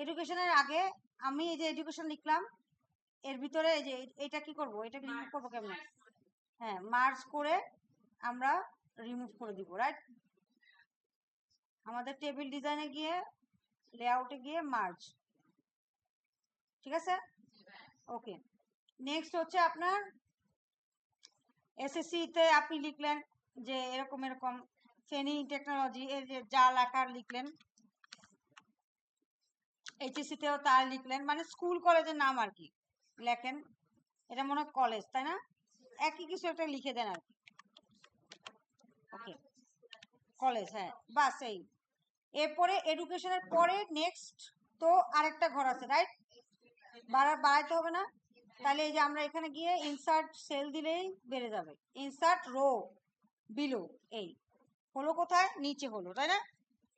এডুকেশনের আগে আমি এই যে এডুকেশন লিখলাম, এর ভিতরে এই যে এটা কি করব, এটা রিমুভ করবো কেমন? হ্যাঁ, মার্জ করে আমরা রিমুভ করে দিব, রাইট? আমাদের টেবিল ডিজাইনে গিয়ে লেআউটে গিয়ে মার্জ, ঠিক আছে? ওকে, নেক্সট হচ্ছে আপনার এসএসসি তে আপনি লিখলেন যে এরকম এরকম ফেনী টেকনোলজি, এর যে যা লেখার লিখলেন, এইচএসসি তেও তার লিখলেন, মানে স্কুল কলেজের নাম আর কি লেখেন। এটা মনে হয় কলেজ, তাই না? একই কিছু একটা লিখে দেন আর কি। ওকে, কলেজ, হ্যাঁ, বাস এই। এরপরে এডুকেশনের পরে নেক্সট তো আরেকটা ঘর আছে, রাইট? বাড়াইতে হবে না? তাহলে এই যে আমরা এখানে গিয়ে ইনসার্ট সেল দিলেই বেড়ে যাবে, ইনসার্ট রো বিলো, এই হলো কোথায়? নিচে হলো, তাই না?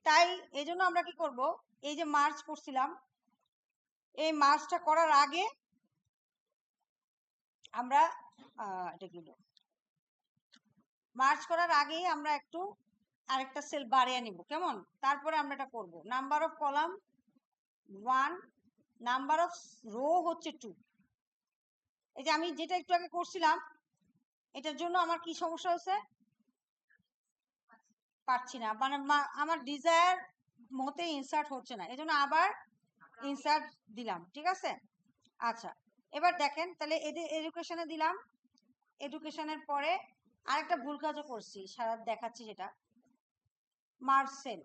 তাই এই জন্য আমরা কি করব, এই যে মার্চ করছিলাম, এই মার্চটা করার আগে আমরা এটা কি মার্চ করার আগেই আমরা একটু আরেকটা সেল বাড়িয়ে নিব, কেমন? তারপরে আমরা এটা করব। Number of column 1, number of rho হচ্ছে 2। এই যে আমি যেটা একটু আগে করছিলাম, এটার জন্য আমার কি সমস্যা হচ্ছে, পাচ্ছি না, মানে আমার ডিজায়ার মতে ইনসার্ট হচ্ছে না, এজন্য আবার ইনসার্ট দিলাম, ঠিক আছে? আচ্ছা, এবার দেখেন তাহলে এদের এডুকেশনে দিলাম, এডুকেশনের পরে আরেকটা ভুল কাজও করছি, সারা দেখাচ্ছি, যেটা মার্চ সেল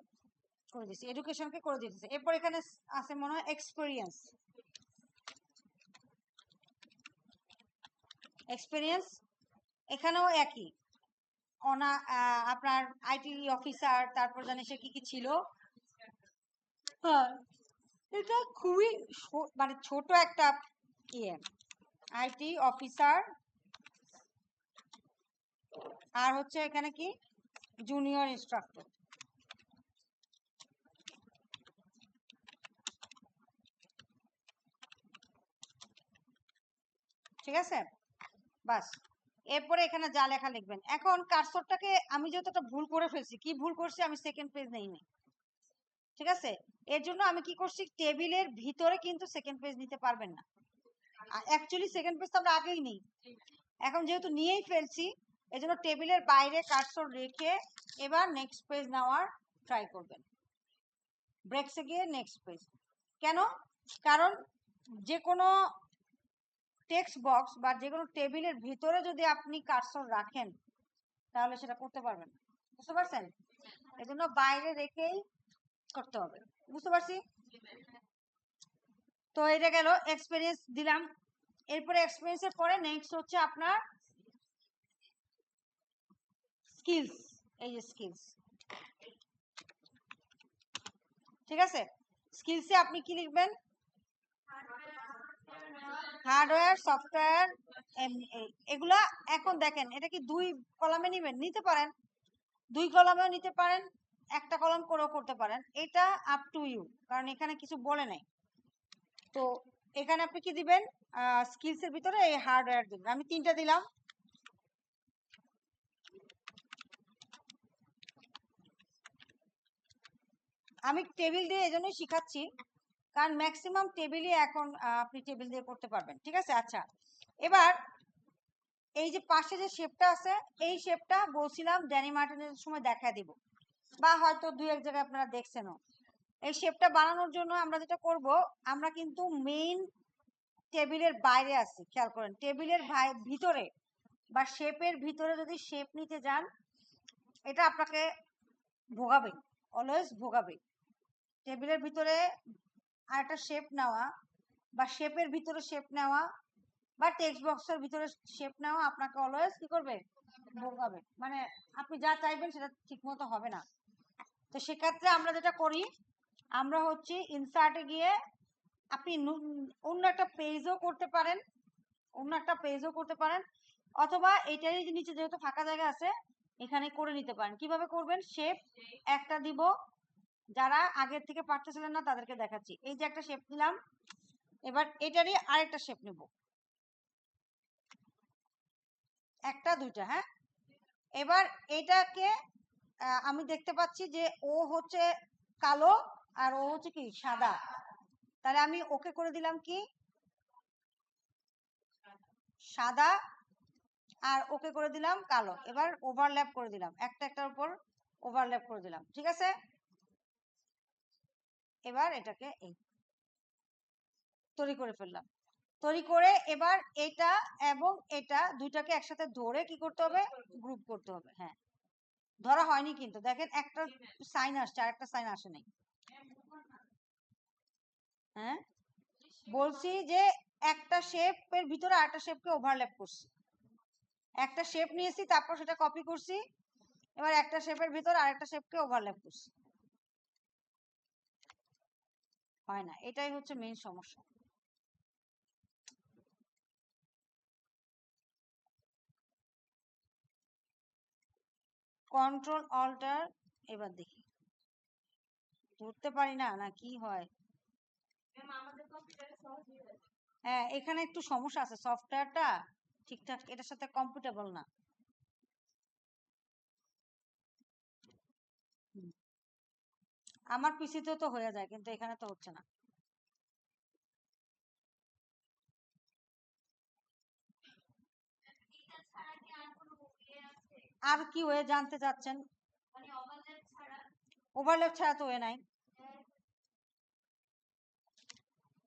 করে দিচ্ছি, এডুকেশনকে করে দিতেছে। এরপর এখানে আছে মনে হয় এক্সপেরিয়েন্স, এক্সপেরিয়েন্স এখানেও একই, আপনার আইটি অফিসার, তারপর জানি সে কি কি ছিল। হ্যাঁ, এটা খুবই মানে ছোট একটা ইয়ে, আইটি অফিসার, আর হচ্ছে এখানে কি জুনিয়র ইনস্ট্রাক্টর, ঠিক আছে? বাস, এরপরে এখানে যা লেখা লিখবেন। এখন কার্সরটাকে আমি যেহেতু একটা ভুল করে ফেলছি, কি ভুল করছি, আমি সেকেন্ড পেজ নেইনি, ঠিক আছে? এর জন্য আমি কি করছি, টেবিলের ভিতরে কিন্তু সেকেন্ড পেজ নিতে পারবেন না, অ্যাকচুয়ালি সেকেন্ড পেজ তো আমরা আগেই নেই, এখন যেহেতু নিয়েই ফেলছি, এজন্য টেবিলের বাইরে কার্সর রেখে এবার নেক্সট পেজ নেওয়ার ট্রাই করবেন, ব্রেকসে গিয়ে নেক্সট পেজ। কেন? কারণ যে কোনো টেক্সট বক্স বা যে কোনো টেবিলের ভিতরে যদি আপনি কার্সর রাখেন তাহলে সেটা করতে পারবেন, বুঝতে পারছেন? এজন্য বাইরে রেখেই করতে হবে, বুঝতে পারছি? তো এটা গেল এক্সপেরিয়েন্স দিলাম। এরপরে এক্সপেরিয়েন্সের পরে নেক্সট হচ্ছে আপনার স্কিলস, এই যে স্কিলস, ঠিক আছে? স্কিলসে আপনি কি লিখবেন, হার্ডওয়্যার, সফটওয়্যার, এগুলা। এখন দেখেন এটা কি 2 কলামে নেবেন, নিতে পারেন, 2 কলামেও নিতে পারেন, একটা কলাম করেও করতে পারেন, এটা আপ টু ইউ, কারণ এখানে কিছু বলে নাই। তো এখানে আপনি কি দিবেন, স্কিলসের ভিতরে এই হার্ডওয়্যার দিবেন, আমি 3টা দিলাম। আমি টেবিল দিয়ে এজন্যই শিখাচ্ছি, কারণ ম্যাক্সিমাম টেবিলই এখন আপনি টেবিল দিয়ে করতে পারবেন, ঠিক আছে? আচ্ছা, এবার এই যে পাশে যে শেপটা আছে, এই শেপটা বলছিলাম ড্যানি মার্টিনের সময় দেখা দিব, বা হয়তো 2-1 জায়গায় আপনারা দেখছেনও। এই শেপটা বানানোর জন্য আমরা যেটা করব, আমরা কিন্তু মেইন টেবিলের বাইরে আছি, খেয়াল করেন, টেবিলের ভিতরে বা শেপের ভিতরে যদি শেপ নিতে যান, এটা আপনাকে ভোগাবে, অলওয়েজ ভোগাবে। টেবিলের ভিতরে আরেকটা শেপ নেওয়া বা শেপের ভিতরে শেপ নেওয়া বা টেক্সট বক্সের ভিতরে শেপ নেওয়া আপনাকে অলওয়েজ কি করবে, ভোগাবে, মানে আপনি যা চাইবেন সেটা ঠিক মতো হবে না। তো সেক্ষেত্রে আমরা যেটা করি, আমরা হচ্ছে ইনসার্টে গিয়ে আপনি অন্য একটা পেজও করতে পারেন, অথবা এইটারই নিচে যেহেতু ফাঁকা জায়গা আছে এখানে করে নিতে পারেন। কিভাবে করবেন, শেপ একটা দিব, যারা আগের থেকে পারতেছিলেন না তাদেরকে দেখাচ্ছি। এই যে একটা শেপ নিলাম, এবার এটারই আরেকটা শেপ নেব, একটা দুইটা, হ্যাঁ। এবার এটাকে আহ, আমি দেখতে পাচ্ছি যে ও হচ্ছে কালো আর ও হচ্ছে কি সাদা, তাহলে আমি ওকে করে দিলাম কি সাদা, আর ওকে করে দিলাম কালো। এবার ওভারল্যাপ করে দিলাম, একটা একটার উপর ওভারল্যাপ করে দিলাম, ঠিক আছে। এবার এটাকে এই তৈরি করে ফেললাম। তৈরি করে এবার এটা এবং এটা দুইটাকে একসাথে ধরে কি করতে হবে, গ্রুপ করতে হবে। হ্যাঁ, ধরা হয়নি কিন্তু দেখেন একটা সাইন আসছে আর একটা সাইন আসে নাই। হ্যাঁ, বলছি যে একটা শেপের ভিতরে আরেকটা শেপকে ওভারল্যাপ করছি, একটা শেপ নিয়েছি তারপর সেটা কপি করছি, এবার একটা শেপের ভিতরে আরেকটা শেপকে ওভারল্যাপ করছি। হয় না, এটাই হচ্ছে মেইন সমস্যা। কন্ট্রোল অল্টার, এবার দেখি ধরতে পারি না না কি হয়। হ্যাঁ, এখানে একটু সমস্যা আছে, সফটওয়্যারটা ঠিকঠাক এটার সাথে কম্পিটেবল না। আমার পিসিতেও তো হয়ে যায় কিন্তু এখানে তো হচ্ছে না। আর কি ওয়ে জানতে চাচ্ছেন? ওভারল্যাপ ছাড়া তো ওয়ে নাই।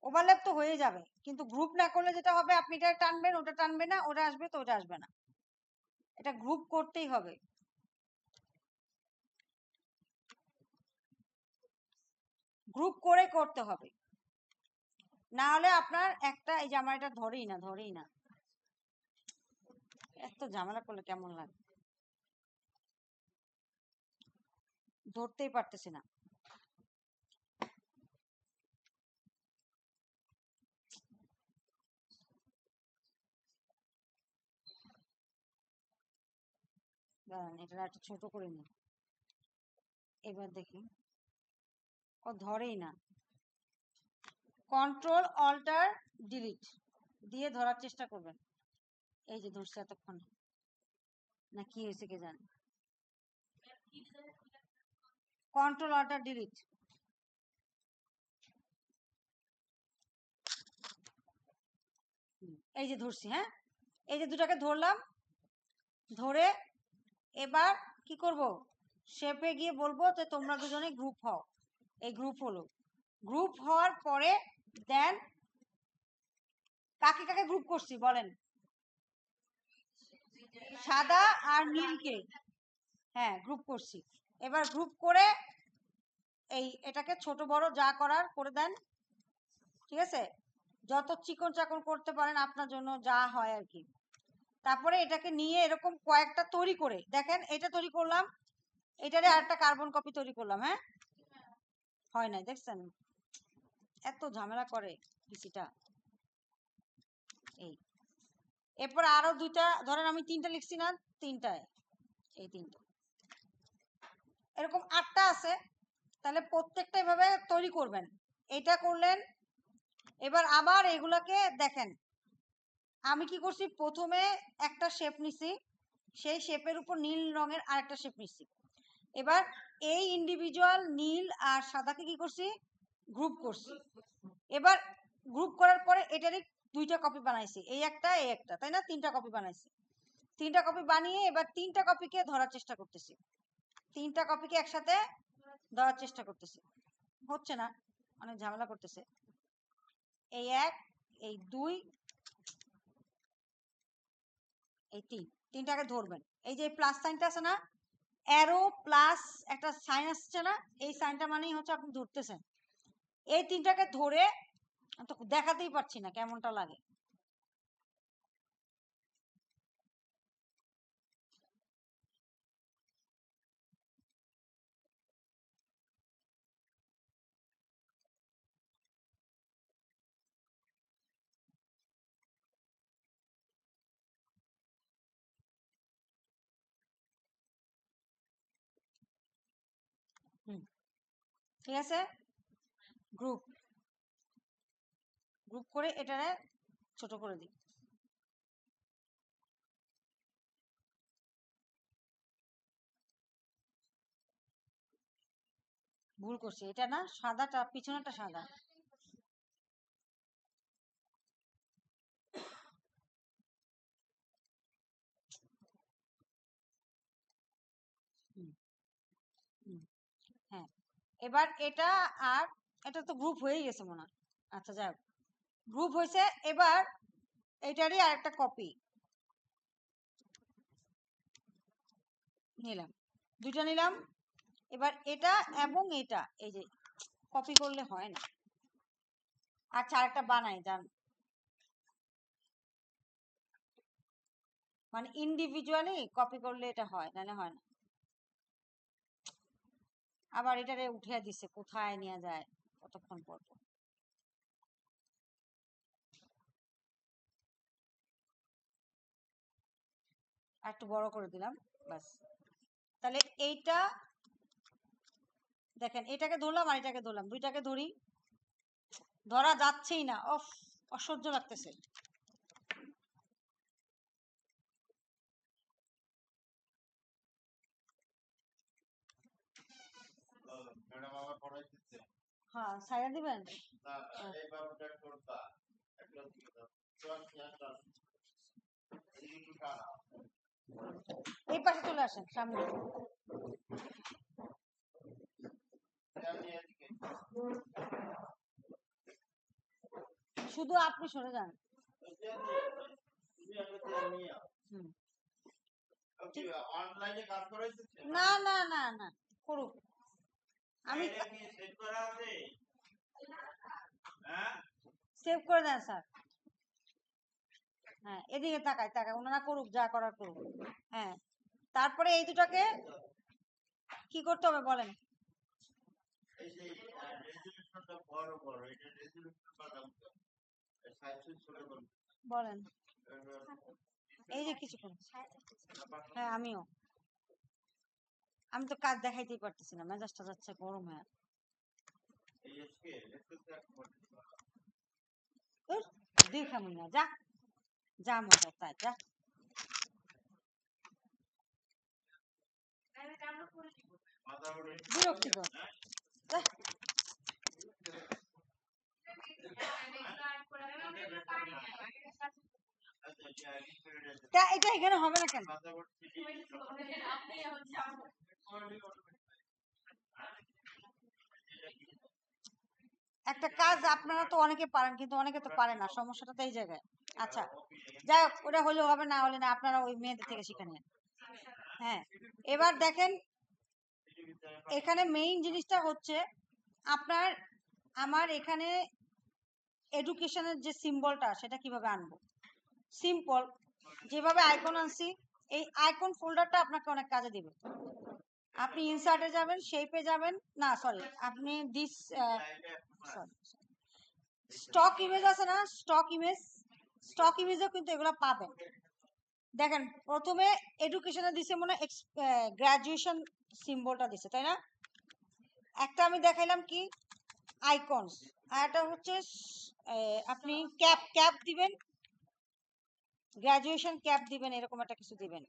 ওভারল্যাপ তো হয়ে যাবে কিন্তু গ্রুপ না করলে যেটা হবে, আপনি এটা টানবেন ওটা টানবে না, ওটা আসবে তো ওটা আসবে না, এটা গ্রুপ করতেই হবে। গ্রুপ করে করতে হবে, না হলে আপনার একটা, এই যে আমার এটা ধরেই না ধরেই না, এত ঝামেলা করলে কেমন লাগে, ধরতেই পারতেছি না। দাঁড়ান, এটা একটা ছোট করে নিই, এবার দেখি ও ধরেই না। কন্ট্রোল অল্টার ডিলিট দিয়ে ধরার চেষ্টা করবেন। এই যে ধরছে এতক্ষণ, না কি হয়েছে কে জানে। কন্ট্রোল অল্টার ডিলিট, এই যে ধরছি। হ্যাঁ, এই যে দুটাকে ধরলাম, ধরে এবার কি করব, শেপে গিয়ে বলবো যে তোমরা দুজনে গ্রুপ হও। এই গ্রুপ হলো, গ্রুপ হওয়ার পরে দেন কাকে কাকে গ্রুপ করছি বলেন? সাদা আর নীলকে, হ্যাঁ গ্রুপ করছি। এবার গ্রুপ করে এই এটাকে ছোট বড় যা করার করে দেন, ঠিক আছে, যত চিকন চাকন করতে পারেন আপনার জন্য যা হয় আর কি। তারপরে এটাকে নিয়ে এরকম কয়েকটা তৈরি করে দেখেন, এটা তৈরি করলাম, এটারে আরেকটা কার্বন কপি তৈরি করলাম। হ্যাঁ, হয় নাই, দেখছেন এত ঝামেলা করে পিসিটা। এই এরপর আরো দুইটা, ধরেন আমি তিনটা লিখছি না, তিনটায় এই তিনটা, এরকম 8টা আছে, তাহলে প্রত্যেকটা এভাবে তৈরি করবেন। এটা করলেন, এবার আবার এগুলাকে দেখেন আমি কি করছি, প্রথমে একটা শেপ নিছি, সেই শেপের উপর নীল রঙের আরেকটা শেপ নিছি। এবার এই ইন্ডিভিজুয়াল নীল আর সাদাকে কি করছি, গ্রুপ করছি। এবার গ্রুপ করার পরে এটারই দুইটা কপি বানাইছি, এই একটা এই একটা, তাই না, তিনটা কপি বানাইছি। তিনটা কপি বানিয়ে এবার তিনটা কপিকে ধরার চেষ্টা করতেছি, তিনটা কপিকে একসাথে ধরার চেষ্টা করতেছি, হচ্ছে না, অনেক ঝামেলা করতেছে। এই এক, এই দুই, এই তিন, তিনটাকে ধরবেন। এই যে প্লাস সাইনটা আছে না, অ্যারো প্লাস একটা সাইন আসছে না, এই সাইনটা মানেই হচ্ছে আপনি ধরতেছেন। এই তিনটাকে ধরে আমি তো দেখাতেই পারছি না কেমনটা লাগে। ঠিক আছে, গ্রুপ গ্রুপ করে এটারে ছোট করে দিই। ভুল করছি, এটা না সাদাটা, পিছনেটা সাদা। এবার এটা আর এটা তো গ্রুপ হয়ে গেছে মনে হয়। আচ্ছা যাক, গ্রুপ হয়েছে। এবার এটারই আর একটা কপি নিলাম, দুইটা নিলাম। এবার এটা এবং এটা এই যে কপি করলে হয় না। আচ্ছা আরেকটা বানাই যান, মানে ইন্ডিভিজুয়ালি কপি করলে এটা হয়, নাহলে হয় না। আবার এটারে উঠিয়ে দিছে, কোথায় নিয়ে যায় কতক্ষণ পর পর। আর একটু বড় করে দিলাম, বাস। তাহলে এইটা দেখেন, এটাকে ধরলাম আর এটাকে ধরলাম, দুইটাকে ধরি, ধরা যাচ্ছেই না, অফ, অসহ্য লাগতেছে। হ্যাঁ ছাইড়া দিবেন। এই পাশে চলে আসেন সামনে। শুধু আপনি সরে যান। না না না না, করুক। আমি সেভ করে দেন স্যার। হ্যাঁ এদিকে তাকায় তাকায়, ওনারা করুক যা করার করুক। হ্যাঁ তারপরে এই দুটাকে কি করতে হবে বলেন। বলেন। এই যে কিছুক্ষণ, হ্যাঁ আমিও, আমি তো কাজ দেখাইতেই পারতেছি না, মেজাজটা যাচ্ছে গরম হয়ে। দেখামই না, যা যা মজা তাই যা। বিরক্তিকর। এটা এখানে হবে না কেন? একটা কাজ আপনারা তো অনেকে পারেন, কিন্তু অনেকে তো পারে না, সমস্যাটা তো এই জায়গায়। আচ্ছা যাই হোক, ওটা হলেও হবে, না হলে না, আপনারা ওই মেয়েদের থেকে শিখে নেন। হ্যাঁ এবার দেখেন, এখানে মেইন জিনিসটা হচ্ছে আপনার, আমার এখানে এডুকেশনের যে সিম্বলটা সেটা কিভাবে আনবো। সিম্পল, যেভাবে আইকন আনছি, এই আইকন ফোল্ডারটা আপনাকে অনেক কাজে দিবে। আপনি ইনসার্টে যাবেন, শেপে যাবেন, না সরি আপনি দিস স্টক ইমেজ আছে না, স্টক ইমেজ, স্টক ইমেজও কিন্তু এগুলো পাবেন। দেখেন প্রথমে এডুকেশনে দিছে মনে গ্রাজুয়েশন সিম্বলটা দিছে, তাই না? একটা আমি দেখাইলাম কি আইকনস, আর একটা হচ্ছে আপনি ক্যাপ, ক্যাপ দিবেন, গ্রাজুয়েশন ক্যাপ দিবেন, এরকম একটা কিছু দিবেন।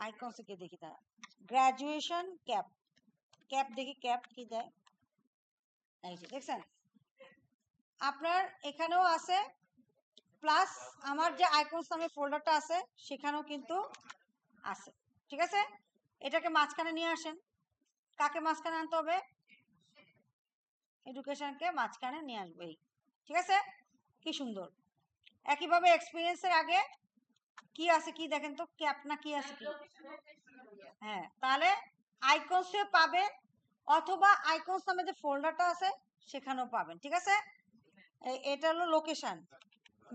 আইকনস কে দেখি, তারা গ্রাজুয়েশন ক্যাপ, ক্যাপ দেখি ক্যাপ কি দেয়। এই যে দেখছেন, আপনার এখানেও আছে, প্লাস আমার যে আইকনস নামে ফোল্ডারটা আছে সেখানেও কিন্তু আছে। ঠিক আছে, এটাকে মাঝখানে নিয়ে আসেন। কাকে মাঝখানে আনতে হবে? এডুকেশনকে মাঝখানে নিয়ে আসবে। ঠিক আছে, কি সুন্দর। একইভাবে এক্সপিরিয়েন্সের আগে কি আছে কি দেখেন তো, ক্যাপ না কি আছে কি? হ্যাঁ তাহলে আইকনসে পাবে, অথবা আইকনস নামে যে ফোল্ডারটা আছে সেখানেও পাবেন। ঠিক আছে, এটা হলো লোকেশন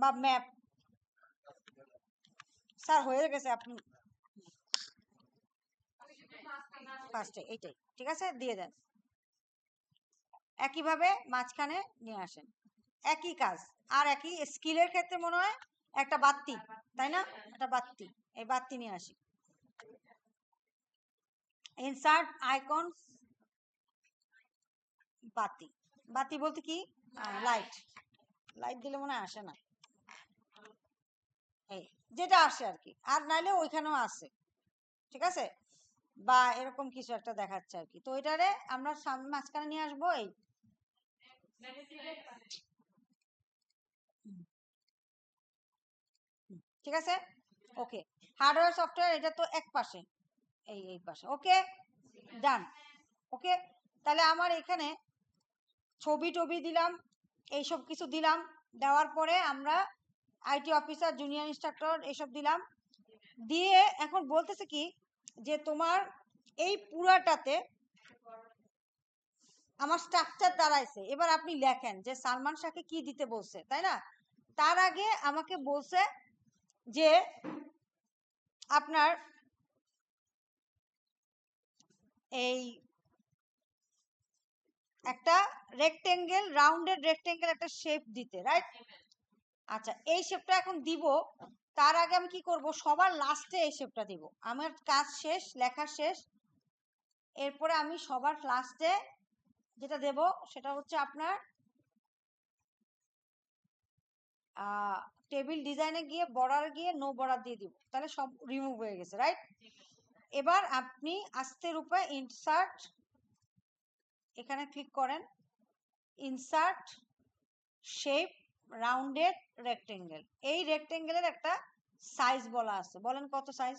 বা ম্যাপ। স্যার হয়ে গেছে, আপনি ফার্স্টে এইটাই। ঠিক আছে, দিয়ে দেন। একইভাবে মাঝখানে নিয়ে আসেন, একই কাজ। আর একই স্কিলের ক্ষেত্রে মনে হয় একটা বাতি, তাই না? একটা বাতি, এই বাতি নিয়ে আসি। ইনসার্ট আইকনস, বাতি, বাতি বলতে কি লাইট, লাইট দিলে মনে হয় আসে না, এই যেটা আসে আর কি, আর নাইলে ওইখানেও আছে। ঠিক আছে, বা এরকম কিছু একটা দেখাচ্ছে আর কি। তো এটারে আমরা সামনে মাঝখানে নিয়ে আসবো। এই ঠিক আছে, ওকে। হার্ডওয়্যার সফটওয়্যার এটা তো এক পাশে, এই এই পাশে, ওকে। ডান। ওকে, তাহলে আমার এখানে ছবি টবি দিলাম, এইসব কিছু দিলাম, দেওয়ার পরে আমরা আইটি অফিসার, জুনিয়র ইনস্ট্রাক্টর এসব দিলাম, দিয়ে এখন বলতেছে কি যে তোমার এই পুরাটাতে আমার স্ট্রাকচার দাঁড়াইছে। এবার আপনি লেখেন যে সালমান শাহকে কি দিতে বলছে, তাই না? তার আগে আমাকে বলছে যে আপনার এই একটা রেক্টেঙ্গেল, রাউন্ডেড রেক্টেঙ্গেল একটা শেপ দিতে, রাইট? আচ্ছা, এই শেপটা এখন দিব। তার আগে আমি কি করব, সবার লাস্টে এই শেপটা দিব। আমার কাজ শেষ, লেখা শেষ, এরপরে আমি সবার লাস্টে যেটা দেব সেটা হচ্ছে আপনার টেবিল ডিজাইনে গিয়ে বর্ডার গিয়ে নো বর্ডার দিয়ে দিব, তাহলে সব রিমুভ হয়ে গেছে, রাইট? এবার আপনি আস্তে রূপে ইনসার্ট, এখানে ক্লিক করেন, ইনসার্ট শেপ রাউন্ডেড রেক্টেঙ্গেল। এই রেক্টেঙ্গেলের একটা সাইজ বলা আছে, বলেন কত সাইজ?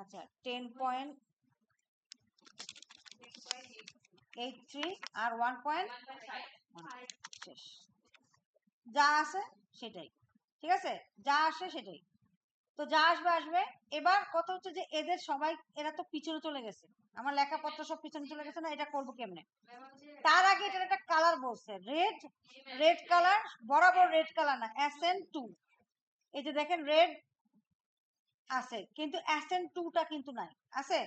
আচ্ছা, 10.83 আর 1. শেষ, যা আছে সেটাই, ঠিক আছে? যা আসে সেটাই, তো যা আসবে আসবে। এবার কথা হচ্ছে যে এদের সবাই, এরা তো পিছনে চলে গেছে, আমার লেখাপত্র সব পিছনে চলে গেছে না, এটা করবো কেমনে? তার আগে এটার একটা কালার বলছে, রেড, রেড কালার, বরাবর রেড কালার না, SN2। এই যে দেখেন রেড আছে, কিন্তু SN2টা কিন্তু নাই, আছে?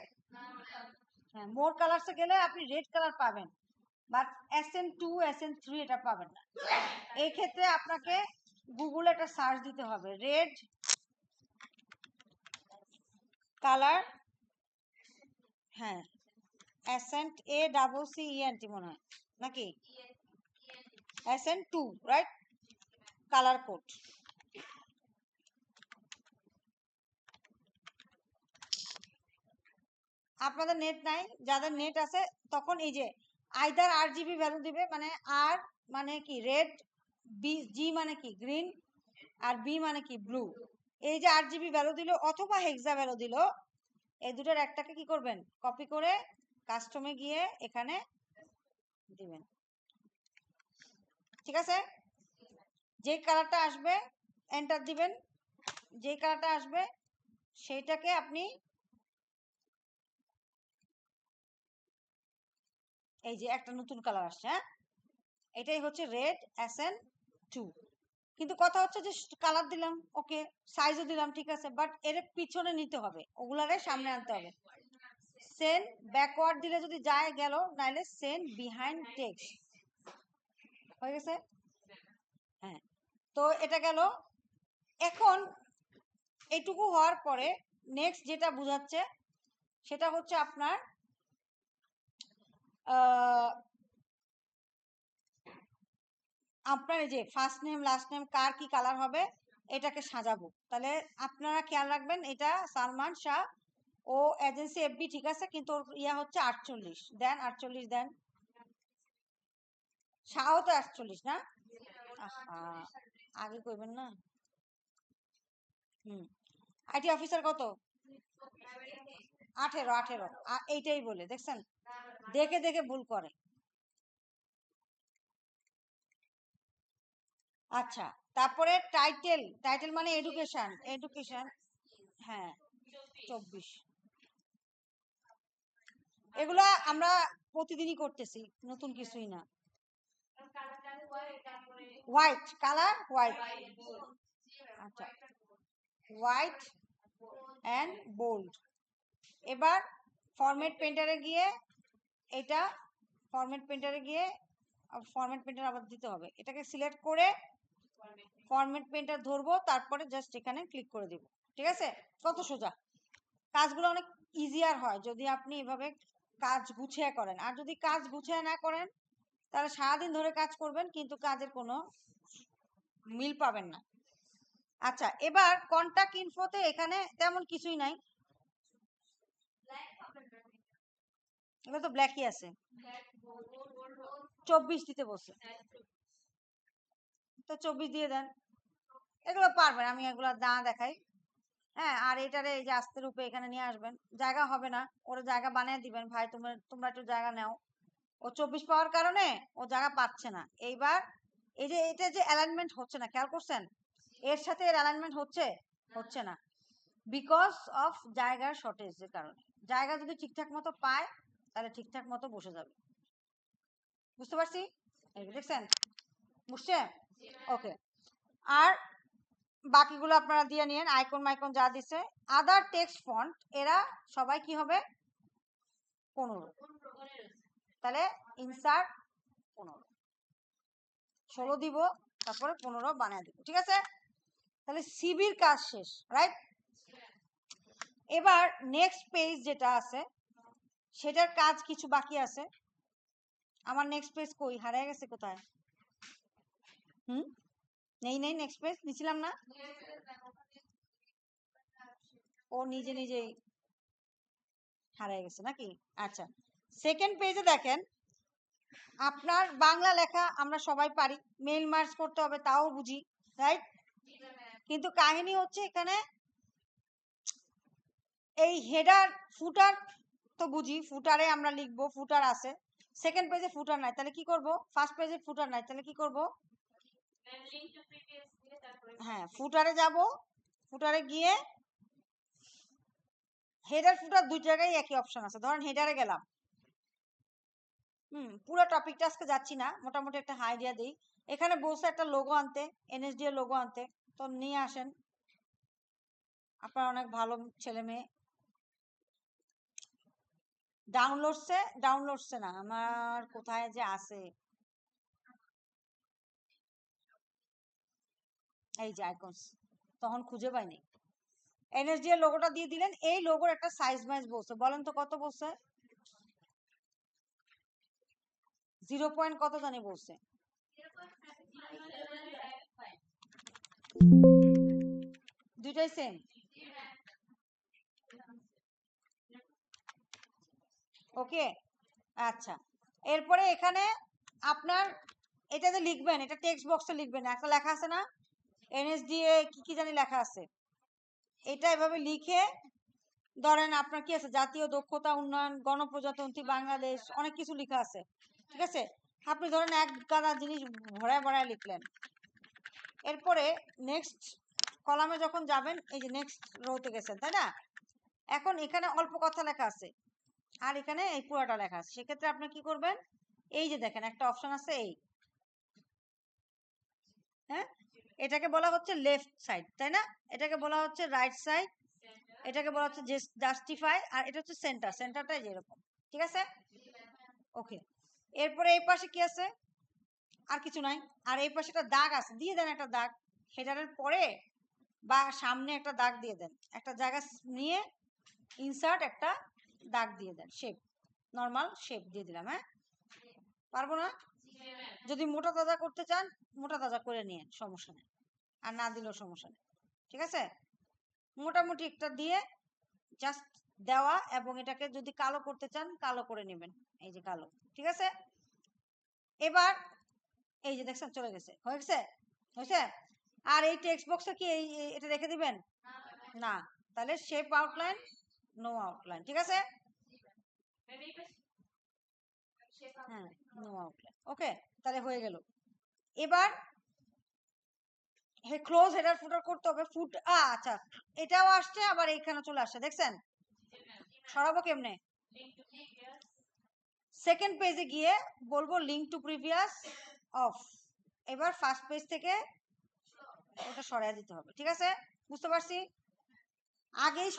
হ্যাঁ, মোর কালারসে গেলে আপনি রেড কালার পাবেন, বাট SN2 SN3 এটা পাবেন না। এই ক্ষেত্রে আপনাকে গুগলে একটা সার্চ দিতে হবে, রেড কালার, হ্যাঁ, SNACCENT মনে হয় নাকি, SN2, রাইট? Colour code. আপনাদের নেট নাই, যাদের নেট আছে তখন এই যে আইদার RGB ভ্যালু দিবে, মানে আর মানে কি রেড, জি মানে কি গ্রিন, আর বি মানে কি ব্লু। এই যে RGB ভ্যালু দিল অথবা হেক্সা ভ্যালু দিল, এই দুটোর একটাকে কি করবেন, কপি করে কাস্টমে গিয়ে এখানে দিবেন, ঠিক আছে? যে কালারটা আসবে এন্টার দিবেন, যে কালারটা আসবে সেইটাকে আপনি, এই যে একটা নতুন কালার আসছে, হ্যাঁ, এটাই হচ্ছে রেড SN2। কিন্তু কথা হচ্ছে যে কালার দিলাম, ওকে, সাইজও দিলাম, ঠিক আছে, বাট এর পিছনে নিতে হবে, ওগুলারে সামনে আনতে হবে। সেন্ড ব্যাকওয়ার্ড দিলে যদি যায় গেল, নাইলে সেন্ড বিহাইন্ড টেক্সট হয়ে গেছে। হ্যাঁ, তো এটা গেল। এখন এইটুকু হওয়ার পরে নেক্সট যেটা বোঝাচ্ছে সেটা হচ্ছে আপনার আপনার এই যে ফার্স্ট নেম লাস্ট নেম কার কি কালার হবে এটাকে সাজাবো। তাহলে আপনারা খেয়াল রাখবেন, এটা সালমান শাহ ও এজেন্সি FB, ঠিক আছে, কিন্তু ওর ইয়া হচ্ছে 48 দেন, 48 দেন, শাহও তো 48 না? আগে কইবেন না। আইটি অফিসার কত? 18 এইটাই বলে, দেখছেন, দেখে দেখে ভুল করে। আচ্ছা, তারপরে টাইটেল, টাইটেল মানে এডুকেশন, এডুকেশন, হ্যাঁ 24। এগুলা আমরা প্রতিদিনই করতেছি, নতুন কিছুই না। হোয়াইট কালার, হোয়াইট, আচ্ছা, হোয়াইট অ্যান্ড বোল্ড। এবার ফরম্যাট পেন্টারে গিয়ে এটা, ফরম্যাট পেন্টারে গিয়ে ফরম্যাট পেন্টার আবার দিতে হবে, এটাকে সিলেক্ট করে ফরম্যাট পেন্টার ধরবো, তারপরে জাস্ট এখানে ক্লিক করে দিব, ঠিক আছে? কত সোজা, কাজগুলো অনেক ইজিয়ার হয় যদি আপনি এভাবে কাজ গুছিয়ে করেন। আর যদি কাজ গুছিয়ে না করেন তাহলে সারাদিন ধরে কাজ করবেন কিন্তু কাজের কোনো মিল পাবেন না। আচ্ছা, এবার কন্টাক্ট ইনফোতে এখানে তেমন কিছুই নাই, এগুলো তো ব্ল্যাকই আছে, 24 দিতে বলছে, তো 24 দিয়ে দেন। এগুলো পারবেন, আমি এগুলো না দেখাই। হ্যাঁ, আর এটারে এই যে আস্তে রূপে এখানে নিয়ে আসবেন, জায়গা হবে না, ওর জায়গা বানিয়ে দিবেন, ভাই তোমরা একটু জায়গা নাও। ও 24 পাওয়ার কারণে ও জায়গা পাচ্ছে না। এইবার এই যে এটা যে অ্যালাইনমেন্ট হচ্ছে না, খেয়াল করছেন? এর সাথে এর অ্যালাইনমেন্ট হচ্ছে না, বিকজ অফ জায়গার শর্টেজের কারণে। জায়গা যদি ঠিকঠাক মতো পায় তাহলে ঠিকঠাক মতো বসে যাবে। বুঝতে পারছি? এই দেখছেন বুঝছে? ওকে। আর বাকিগুলো আপনারা দিয়ে নিন, আইকন মাইকন যা দিছে। আদার টেক্সট ফন্ট এরা সবাই কি হবে? 15। তাহলে ইনসার্ট 15, 16 দিব, তারপরে 15 বানিয়ে দিব। ঠিক আছে? তাহলে সিবির কাজ শেষ, রাইট? এবার নেক্সট পেজ যেটা আছে সেটার কাজ কিছু বাকি আছে। আমার নেক্সট পেজ কই, হারিয়ে গেছে কোথায়? নেই নেক্সট পেজ নিছিলাম না? ও নিজে নিজেই হারিয়ে গেছে নাকি? আচ্ছা, সেকেন্ড পেজে দেখেন, আপনার বাংলা লেখা আমরা সবাই পারি, মেল মার্জ করতে হবে তাও বুঝি, রাইট? কিন্তু কাহিনী হচ্ছে এখানে এই হেডার ফুটার তো বুঝি, ফুটারে আমরা লিখবো, ফুটার আছে। সেকেন্ড পেজে ফুটার নাই, তাহলে কি করব? ফার্স্ট পেজে ফুটার নাই, তাহলে কি করব? হ্যাঁ, ফুটারে যাব, ফুটারে গিয়ে হেডার ফুটার দুই জায়গায় একই অপশন আছে। ধরেন হেডারে গেলাম, পুরো টপিকটা আজকে যাচ্ছি না, মোটামুটি একটা আইডিয়া দিই। এখানে বলছে একটা লোগো আনতে, এনএসডি এর লোগো আনতে, তো নিয়ে আসেন। আপনারা অনেক ভালো ছেলে মেয়ে। ডাউনলোডসে না, আমার কোথায় যে আছে, এই যে আইকনস, তখন খুঁজে পাইনি। এনএসডি এর লোগোটা দিয়ে দিলেন। এই লোগোর একটা সাইজ মাইজ বলছে, বলেন তো কত বলছে? 0 পয়েন্ট কত জানি বলছে? দুইটাই সেম। ওকে, আচ্ছা। এরপরে এখানে আপনার এটা যে লিখবেন, এটা টেক্সট বক্সে লিখবেন, একটা লেখা আছে না এনএসডিএ কি কি জানি লেখা আছে, এটা এভাবে লিখে, ধরেন আপনার কি আছে, জাতীয় দক্ষতা উন্নয়ন গণপ্রজাতন্ত্রী বাংলাদেশ, অনেক কিছু লেখা আছে। ঠিক আছে, আপনি ধরেন এক গাদা জিনিস ভরায় ভরায় লিখলেন। এরপরে নেক্সট কলামে যখন যাবেন, এই যে নেক্সট রোতে গেছেন, তাই না? এখন এখানে অল্প কথা লেখা আছে আর এখানে এই পুরোটা লেখা আছে। সেক্ষেত্রে আপনি কি করবেন? এই যে দেখেন একটা অপশন আছে, এই, হ্যাঁ, এটাকে বলা হচ্ছে লেফট সাইড, তাই না? এটাকে বলা হচ্ছে রাইট সাইড, এটাকে বলা হচ্ছে জাস্টিফাই, আর এটা হচ্ছে সেন্টার। সেন্টারটাই যেরকম। ঠিক আছে, ওকে। এরপরে এই পাশে কি আছে? আর কিছু নাই। আর এই পাশে একটা দাগ আছে, দিয়ে দেন একটা দাগ। হেডারের পরে বা সামনে একটা দাগ দিয়ে দেন, একটা জায়গা নিয়ে ইনসার্ট একটা দাগ দিয়ে দেন, শেপ, নর্মাল শেপ দিয়ে দিলাম। হ্যাঁ, পারবো না? যদি মোটা তাজা করতে চান মোটা তাজা করে নিয়ে সমস্যা নেই, আর না দিলেও সমস্যা নেই। ঠিক আছে, মোটামুটি একটা দিয়ে জাস্ট দেওয়া, এবং এটাকে যদি কালো করতে চান কালো করে নেবেন, এই যে কালো। ঠিক আছে, এবার এই যে দেখছেন চলে গেছে, হয়ে গেছে, হয়েছে। আর এই টেক্সট বক্সে কি এটা রেখে দিবেন? না, তাহলে শেপ আউটলাইন, নো আউটলাইন। ঠিক আছে, হ্যাঁ, নো আউটলাইন। ওকে, তাহলে হয়ে গেল। এবার ক্লোজ হেডার ফুটার করতে হবে। আচ্ছা, এটাও আসছে, আবার এইখানে চলে আসছে, দেখছেন? সরাবো কেমনে? সেকেন্ড পেজে গিয়ে বলবো লিঙ্ক টু প্রিভিয়াস অফ। এবার ফার্স্ট পেজ থেকে ওটা সরাই দিতে হবে। ঠিক আছে, বুঝতে পারছি? আগেই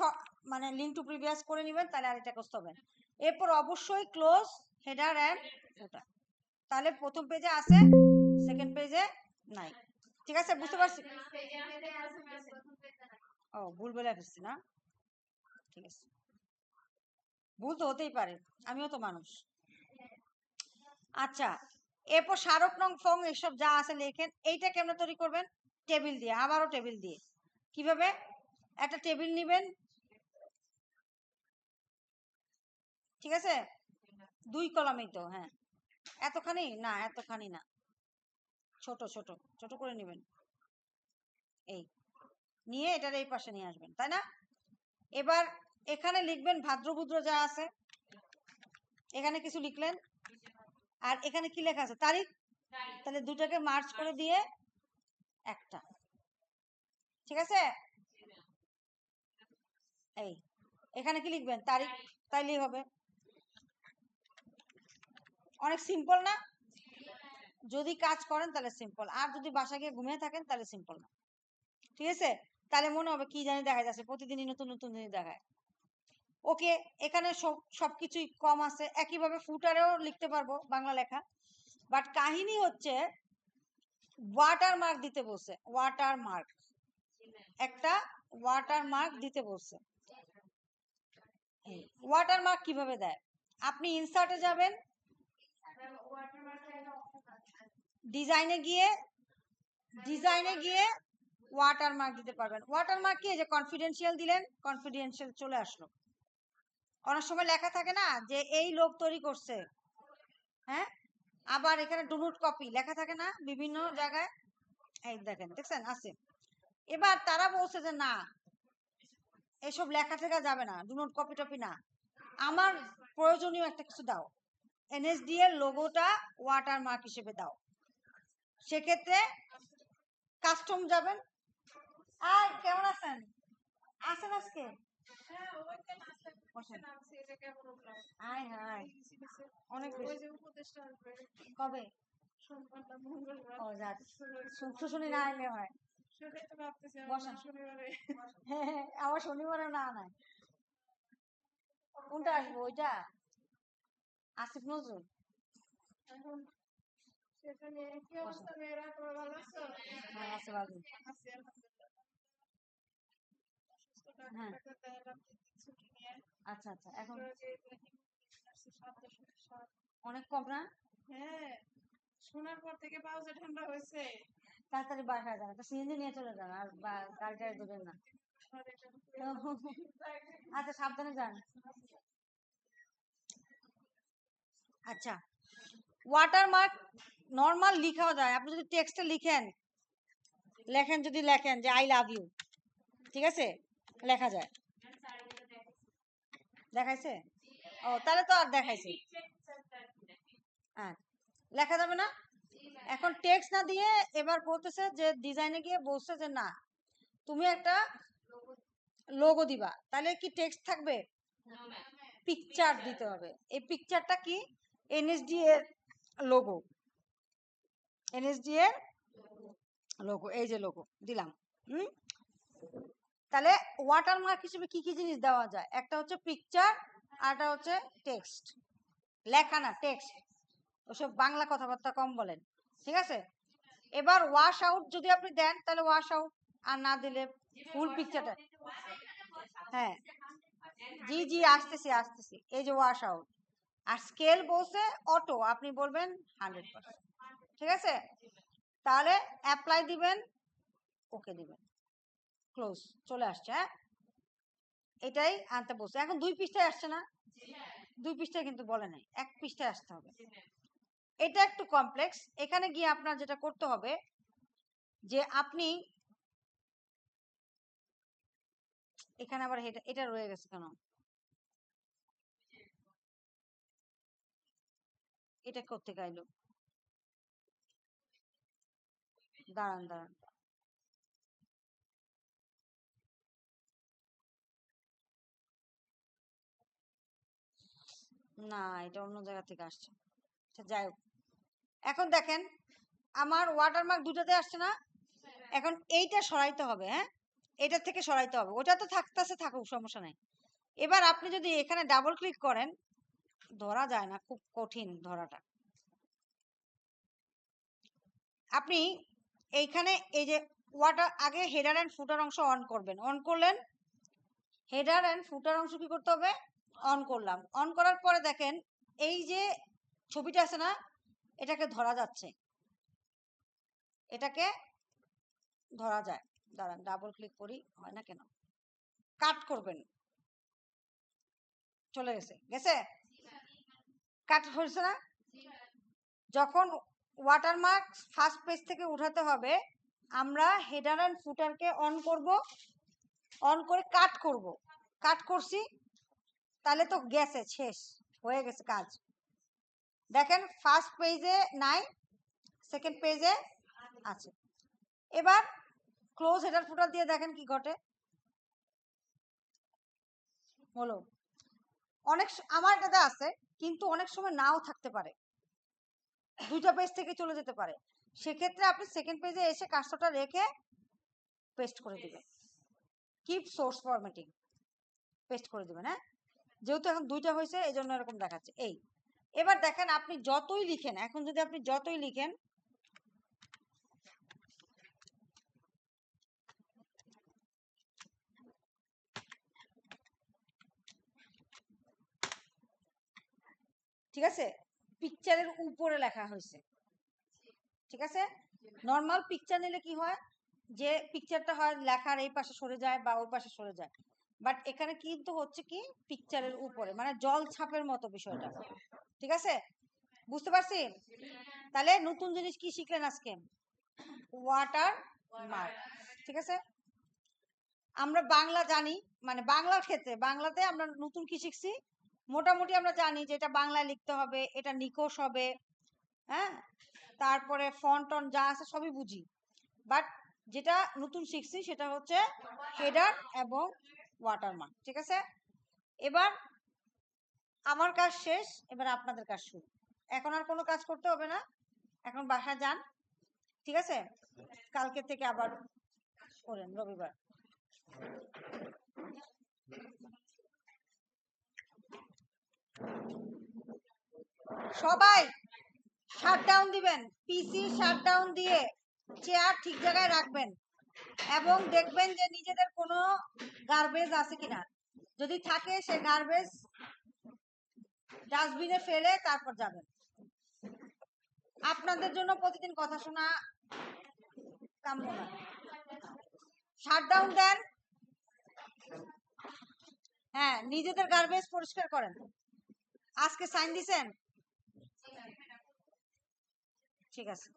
মানে লিঙ্ক টু প্রিভিয়াস করে নেবেন, তাহলে আর এটা করতে হবে। এরপর অবশ্যই ক্লোজ হেডার অ্যান্ড ফুটার, তাহলে প্রথম পেজে আছে, সেকেন্ড পেজে নাই। ঠিক আছে, বুঝতে পারছি? ও, ভুল বলে ফেলছি না? ঠিক আছে, ভুল তো হতেই পারে, আমিও তো মানুষ। আচ্ছা, এরপর স্মারক নং ফং এসব যা আছে লেখেন। এইটা কেমন তৈরি করবেন? টেবিল দিয়ে, আবারও টেবিল দিয়ে। কিভাবে? একটা টেবিল নেবেন, ঠিক আছে, 2 কলামই তো, হ্যাঁ, এতখানি না, এতখানি না, ছোট ছোট ছোট করে নেবেন। এই নিয়ে এটার এই পাশে নিয়ে আসবেন, তাই না? এবার এখানে লিখবেন ভাদ্রভুদ্র যা আছে, এখানে কিছু লিখলেন, আর এখানে কি লেখা আছে? তারিখ। তাহলে দুটাকে মার্চ করে দিয়ে একটা, ঠিক আছে? এই এখানে কি লিখবেন? তারিখ, তাইলেই হবে। অনেক সিম্পল না? যদি কাজ করেন তাহলে সিম্পল, আর যদি বাসা গিয়ে ঘুমিয়ে থাকেন তাহলে সিম্পল না, ঠিক আছে? তাহলে মনে হবে কি জানি দেখা যাচ্ছে, প্রতিদিনই নতুন নতুন জিনিস দেখায়। ওকে, এখানে সবকিছুই কম আছে, একইভাবে ফুটারেও লিখতে পারবো বাংলা লেখা, বাট কাহিনী হচ্ছে ওয়াটার মার্ক দিতে বলছে, ওয়াটার মার্ক, একটা ওয়াটার মার্ক দিতে বলছে। ওয়াটার মার্ক কিভাবে দেয়? আপনি ইনসার্টে যাবেন, ডিজাইনে গিয়ে ওয়াটার মার্ক দিতে পারবেন। ওয়াটার মার্ক কি? যে কনফিডেন্সিয়াল দিলেন, কনফিডেন্সিয়াল চলে আসলো। অনেক সময় লেখা থাকে না যে এই লোক তৈরি করছে, হ্যাঁ, আবার এখানে ডু নট কপি লেখা থাকে না বিভিন্ন জায়গায়, এই দেখেন, দেখছেন আছে। এবার তারা বলছে যে না, এসব লেখা থেকে যাবে না, ডু নট কপি টপি না, আমার প্রয়োজনীয় একটা কিছু দাও, এনএসডি এর লোগোটা ওয়াটার মার্ক হিসেবে দাও। সেক্ষেত্রে কাস্টম যাবেন। আর কেমন আছেন? আছেন আজকে? অনেক কবে? শুনি না আইলে হয়। আমার শনিবারে না নাই। কোনটা আসবো? ওইটা আসিফ নজরুল। হ্যাঁ, আচ্ছা আচ্ছা, এখন অনেক কম না? হ্যাঁ, শোনার পর থেকে পাও যে ঠান্ডা হয়েছে, তাড়াতাড়ি বাসায় যান, সিএনজি নিয়ে চলে যান, আর গাড়িটা দেবেন না। আচ্ছা, সাবধানে যান। আচ্ছা, ওয়াটার মার্ক নর্মাল লিখাও যায়, আপনি যদি টেক্সটে লেখেন যদি লেখেন যে আই লাভ ইউ, ঠিক আছে, লেখা যায়। দেখাইছে? ও, তাহলে তো আর দেখাইছে, হ্যাঁ, লেখা যাবে না। এখন টেক্সট না দিয়ে এবার বলতেছে যে ডিজাইনে গিয়ে বলছে যে না, তুমি একটা লোগো দিবা, তাহলে কি টেক্সট থাকবে? পিকচার দিতে হবে। এই পিকচারটা কি? এনএসডি এর লোগো, এনএসডি এর লোগো, এই যে লোগো দিলাম। তাহলে ওয়াটারমার্ক হিসেবে কি কি জিনিস দেওয়া যায়? একটা হচ্ছে পিকচার, আরটা হচ্ছে টেক্সট, লেখা না টেক্সট, ওসব বাংলা কথাবার্তা কম বলেন, ঠিক আছে? এবার ওয়াশ আউট যদি আপনি দেন তাহলে ওয়াশ আউট, আর না দিলে ফুল পিকচারটা। হ্যাঁ, জি জি, আসতেছি, এই যে ওয়াশ আউট। আর স্কেল বলছে অটো, আপনি বলবেন 100%, ঠিক আছে? তাহলে অ্যাপ্লাই দিবেন, ওকে দিবেন, ক্লোজ, চলে আসছে। হ্যাঁ, এটাই আনতে বলছে। এখন 2 পৃষ্ঠায় আসছে না? 2 পৃষ্ঠায় কিন্তু বলে নাই, 1 পৃষ্ঠায় আসতে হবে। এটা একটু কমপ্লেক্স। এখানে গিয়ে আপনার যেটা করতে হবে যে আপনি এখানে আবার এটা রয়ে গেছে কেন? এটা করতে গাইলো, দাঁড়ান দাঁড়ান, না, এটা অন্য জায়গা থেকে আসছে। আচ্ছা, যাই হোক, এখন দেখেন আমার ওয়াটারমার্ক দুটাতে আসছে না? এখন এইটা সরাইতে হবে, হ্যাঁ, এটা থেকে সরাইতে হবে, ওটা তো থাকতেছে, থাকুক, সমস্যা নাই। এবার আপনি যদি এখানে ডাবল ক্লিক করেন, ধরা যায় না, খুব কঠিন ধরাটা। আপনি এইখানে এই যে ওয়াটার, আগে হেডার অ্যান্ড ফুটার অংশ অন করবেন, অন করলেন, হেডার অ্যান্ড ফুটার অংশ কি করতে হবে? অন করলাম। অন করার পরে দেখেন এই যে ছবিটা আছে না, এটাকে ধরা যাচ্ছে, এটাকে ধরা যায়। দাঁড়ান, ডাবল ক্লিক করি, হয় না কেন? কাট করবেন, চলে গেছে, কাট হয়েছে না? যখন ওয়াটারমার্ক ফার্স্ট পেজ থেকে উঠাতে হবে, আমরা হেডার এন্ড ফুটারকে অন করব, অন করে কাট করব। কাট করছি, তাহলে তো গেছে, শেষ হয়ে গেছে কাজ। দেখেন ফার্স্ট পেজে নাই, সেকেন্ড পেজে আছে। এবার ক্লোজ হেডার ফুটার দিয়ে দেখেন কি ঘটে। হলো অনেক আমার এটাতে আছে, কিন্তু অনেক সময় নাও থাকতে পারে, দুইটা পেজ থেকে চলে যেতে পারে। সেক্ষেত্রে আপনি সেকেন্ড পেজে এসে কার্সরটা রেখে পেস্ট করে দিবেন। কিপ সোর্স ফরম্যাটিং, পেস্ট করে দিবেন। হ্যাঁ, যেহেতু এখন দুইটা হয়েছে এই জন্য এরকম দেখাচ্ছে। এই এবার দেখেন আপনি যতই লিখেন, এখন যদি আপনি যতই লিখেন, ঠিক আছে, পিকচারের উপরে লেখা হয়েছে, ঠিক আছে। নর্মাল পিকচার নিলে কি হয়, যে পিকচারটা হয় লেখার এই পাশে সরে যায় বা ওই পাশে সরে যায়, বাট এখানে কিন্তু হচ্ছে কি পিকচারের উপরে, মানে জল ছাপের মতো বিষয়টা, ঠিক আছে, বুঝতে পারছি। তাহলে নতুন জিনিস কি শিখলেন আজকে? ওয়াটার মার্ক, ঠিক আছে। আমরা বাংলা জানি, মানে বাংলার ক্ষেত্রে বাংলাতে আমরা নতুন কি শিখছি, মোটামুটি আমরা জানি যে এটা বাংলায় লিখতে হবে, এটা নিকোষ হবে, হ্যাঁ, তারপরে ফন্টন যা আছে সবই বুঝি। বাট যেটা নতুন শিখছি সেটা হচ্ছে হেডার এবং ওয়াটারমার্ক, ঠিক আছে। এবার আমার কাজ শেষ, এবার আপনাদের কাজ শুরু। এখন আর কোনো কাজ করতে হবে না, এখন বাসায় যান, ঠিক আছে। কালকে থেকে আবার করেন, রবিবার। সবাই শাটডাউন দিবেন, পিসি শাটডাউন দিয়ে চেয়ার ঠিক জায়গায় রাখবেন এবং দেখবেন যে নিজেদের কোনো গার্বেজ আছে কিনা, যদি থাকে সে গার্বেজ ডাস্টবিনে ফেলে তারপর যাবেন। আপনাদের জন্য প্রতিদিন কথা শোনা কাম্য না। শাটডাউন দেন, হ্যাঁ, নিজেদের গার্বেজ পরিষ্কার করেন। আজকে সাইন দিছেন? ঠিক আছে।